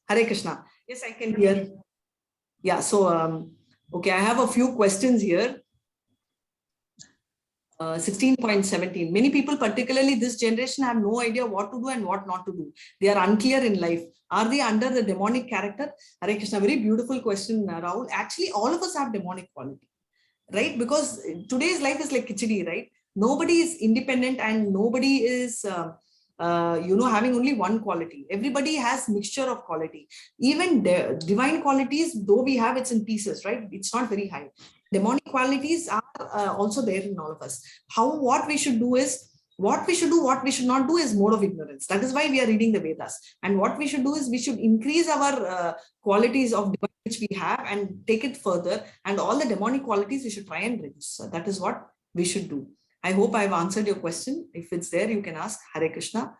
Hare Krishna. Yes, I can hear. Yeah, so, okay, I have a few questions here. 16.17. Many people, particularly this generation, have no idea what to do and what not to do. They are unclear in life. Are they under the demonic character? Hare Krishna, very beautiful question, Rahul. Actually, all of us have demonic quality, right? Because today's life is like khichdi, right? Nobody is independent and nobody is, having only one quality. Everybody has mixture of quality. Even divine qualities, though we have, it's in pieces, right? It's not very high. Demonic qualities are also there in all of us. What we should do, what we should not do is mode of ignorance. That is why we are reading the Vedas. And what we should do is we should increase our qualities of divine which we have and take it further. And all the demonic qualities we should try and reduce. So that is what we should do. I hope I've answered your question. If it's there, you can ask. Hare Krishna.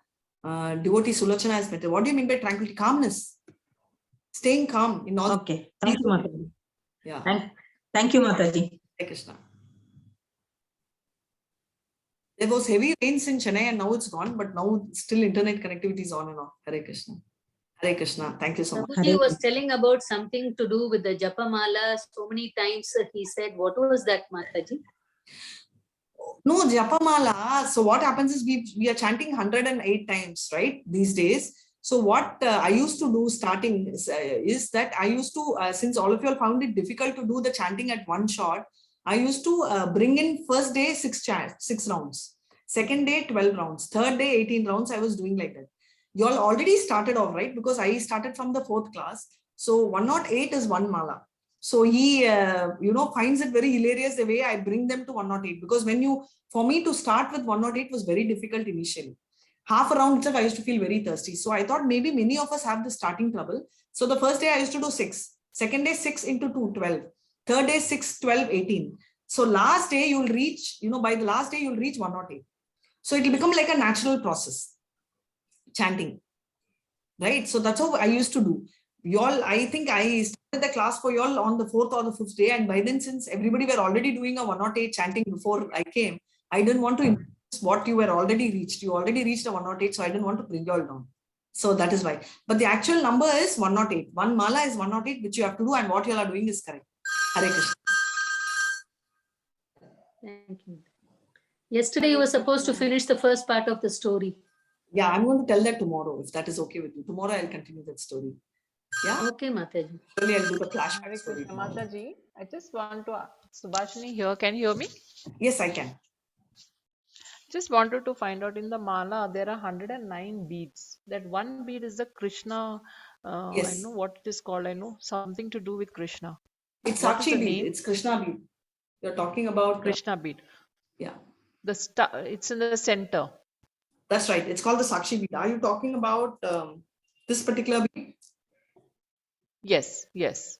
Devotee Sulochana has met. What do you mean by tranquility? Calmness. Staying calm in all. Okay. Thank you, Mataji. Yeah. Thank you, Mataji. Hare Krishna. There was heavy rains in Chennai and now it's gone, but now still internet connectivity is on and off. Hare Krishna. Hare Krishna. Thank you so much. He was telling about something to do with the Japamala. So many times he said, what was that, Mataji? No, Japamala. So what happens is we are chanting 108 times, right? These days. So what I used to do starting is that I used to, since all of you all found it difficult to do the chanting at one shot, I used to bring in first day 6 rounds, second day 12 rounds, third day 18 rounds. I was doing like that. You all already started off, right? Because I started from the 4th class. So 108 is one mala. So he, finds it very hilarious the way I bring them to 108. Because for me to start with 108 was very difficult initially. Half a round itself, I used to feel very thirsty. So I thought maybe many of us have the starting trouble. So the first day I used to do 6. Second day 6 into 2, 12. Third day 6, 12, 18. So last day you'll reach, by the last day you'll reach 108. So it will become like a natural process. Chanting. Right? So that's how I used to do. I think I started the class for y'all on the 4th or the 5th day. And by then, since everybody were already doing a 108 chanting before I came, I didn't want to increase what you were already reached. You already reached a 108, so I didn't want to bring you all down. So that is why. But the actual number is 108. One mala is 108, which you have to do, and what you all are doing is correct. Hare Krishna. Thank you. Yesterday you were supposed to finish the first part of the story. Yeah, I'm going to tell that tomorrow, if that is okay with you. Tomorrow I'll continue that story. Yeah. Okay, Mataji. Surely I'll do the flashback story. Mataji, I just want to ask Subhashini here. Can you hear me? Yes, I can. Just wanted to find out, in the mala there are 109 beads. That one bead is the Krishna. Yes. I know what it is called. I know something to do with Krishna. It's What is Sakshi the bead. name? It's Krishna bead. You're talking about Krishna bead. Yeah. The star. It's in the center. That's right. It's called the Sakshi bead. Are you talking about this particular bead? Yes. Yes.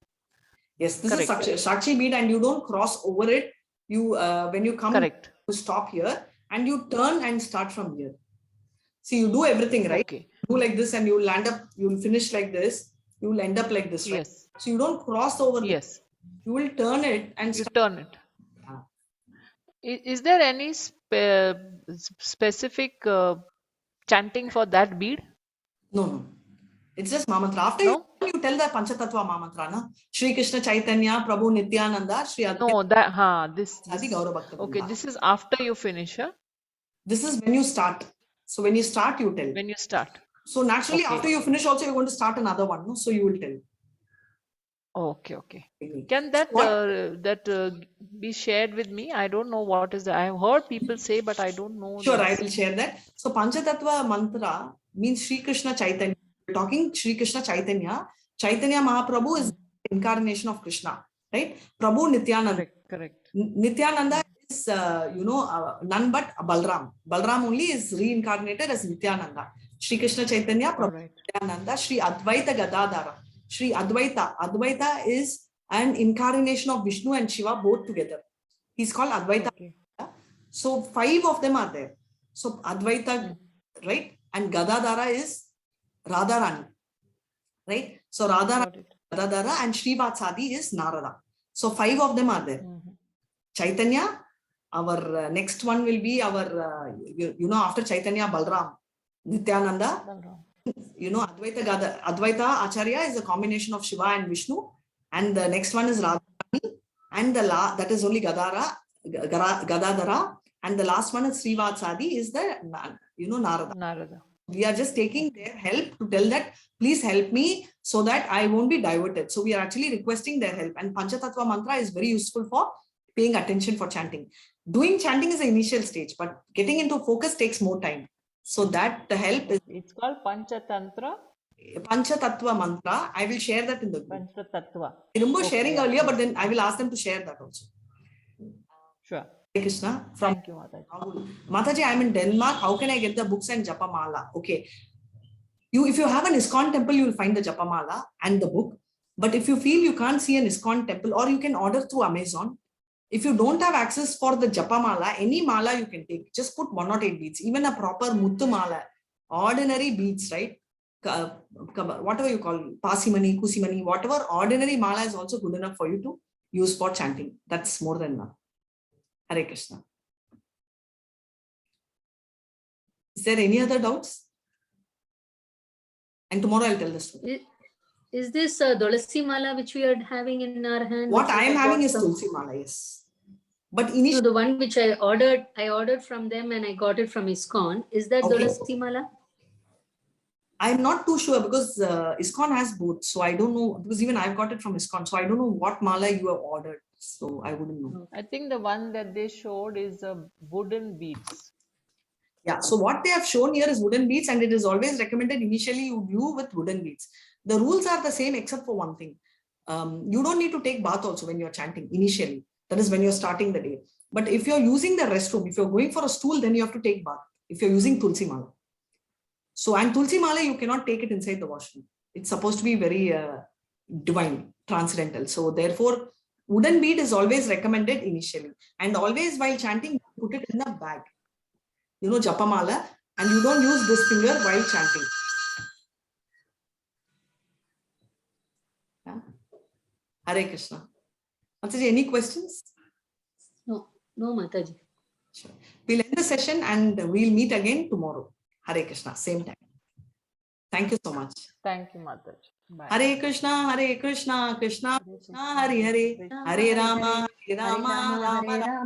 Yes. This Correct. is Sakshi bead, and you don't cross over it. You when you come, Correct. you stop here and you turn and start from here. See, you do everything right. Okay. Do like this, and you'll land up. You'll finish like this. You'll end up like this. Right? Yes. So you don't cross over. Yes. You will turn it and You start. turn it. Is there any specific chanting for that bead? No. It's just Mamantra. After you tell the Panchatattva Mamantra, na? Shri Krishna Chaitanya, Prabhu Nityananda, Shri Advaita. This Okay, this is after you finish, huh? This is when you start. So when you start, you tell. When you start. So naturally, after you finish also, you're going to start another one. No? So you will tell. Okay. Can that be shared with me? I don't know what is that. I have heard people say, but I don't know. Sure, I will share that. So Panchatattva mantra means Shri Krishna Chaitanya. We're talking Shri Krishna Chaitanya. Chaitanya Mahaprabhu is the incarnation of Krishna, right? Prabhu Nityananda. Correct. Nityananda is, none but Balram. Balram only is reincarnated as Nityananda. Shri Krishna Chaitanya, Prabhu Nityananda, Shri Advaita Gadadhara. Shri Advaita. Advaita is an incarnation of Vishnu and Shiva both together. He's called Advaita. Okay. So 5 of them are there. So Advaita, right? And Gadadhara is Radharani, right? So Radharani, Gadadhara, and Srivatsadi is Narada. So 5 of them are there. Chaitanya, our next one will be our, after Chaitanya, Balram, Nityananda, Advaita Acharya is a combination of Shiva and Vishnu, and the next one is Radharani, and that is only Gadadhara, and the last one is Srivatsadi is the Narada. Narada. We are just taking their help to tell that please help me so that I won't be diverted. So we are actually requesting their help, and Panchatattva mantra is very useful for paying attention for chanting. Doing chanting is the initial stage, but getting into focus takes more time. So that the help is It's called Panchatantra, Panchatattva mantra. I will share that in the group. Panchatattva. I remember Okay, sharing yeah, earlier, sure. but then I will ask them to share that also. Sure. Hare Krishna. From Thank you, Mataji. Rahul. Mataji, I'm in Denmark. How can I get the books and Japamala? Okay. If you have an ISKCON temple, you will find the Japamala and the book. But if you feel you can't see an ISKCON temple, or you can order through Amazon. If you don't have access for the Japamala, any mala you can take. Just put 1 or 8 beads. Even a proper Muttu mala, ordinary beads, right? Whatever you call Pasimani, Kusimani, whatever ordinary mala is also good enough for you to use for chanting. That's more than enough. Hare Krishna. Is there any other doubts? And tomorrow I'll tell the story. Is this Dolasi Mala which we are having in our hand? What which I am have having got is some- Tulsi Mala, yes. But No, initially, the one which I ordered from them and I got it from ISKCON. Is that Okay. Dolasi Mala? I'm not too sure because ISKCON has both. So I don't know, because even I've got it from ISKCON. So I don't know what mala you have ordered. So I wouldn't know. I think the one that they showed is wooden beads. Yeah. So what they have shown here is wooden beads, and it is always recommended initially you view with wooden beads. The rules are the same except for one thing. You don't need to take bath also when you're chanting initially. That is when you're starting the day. But if you're using the restroom, if you're going for a stool, then you have to take bath. If you're using Tulsi Mala. So, and Tulsi Mala, you cannot take it inside the washroom. It's supposed to be very divine, transcendental. So therefore, wooden bead is always recommended initially. And always while chanting, put it in a bag. Japamala, and you don't use this finger while chanting. Yeah. Hare Krishna. Mataji, any questions? No, Mataji. Sure. We'll end the session and we'll meet again tomorrow. Hare Krishna, same time. Thank you so much. Thank you, Mataji. Bye. Hare Krishna, Krishna Krishna, Hare Hare, Hare Rama, Rama Rama.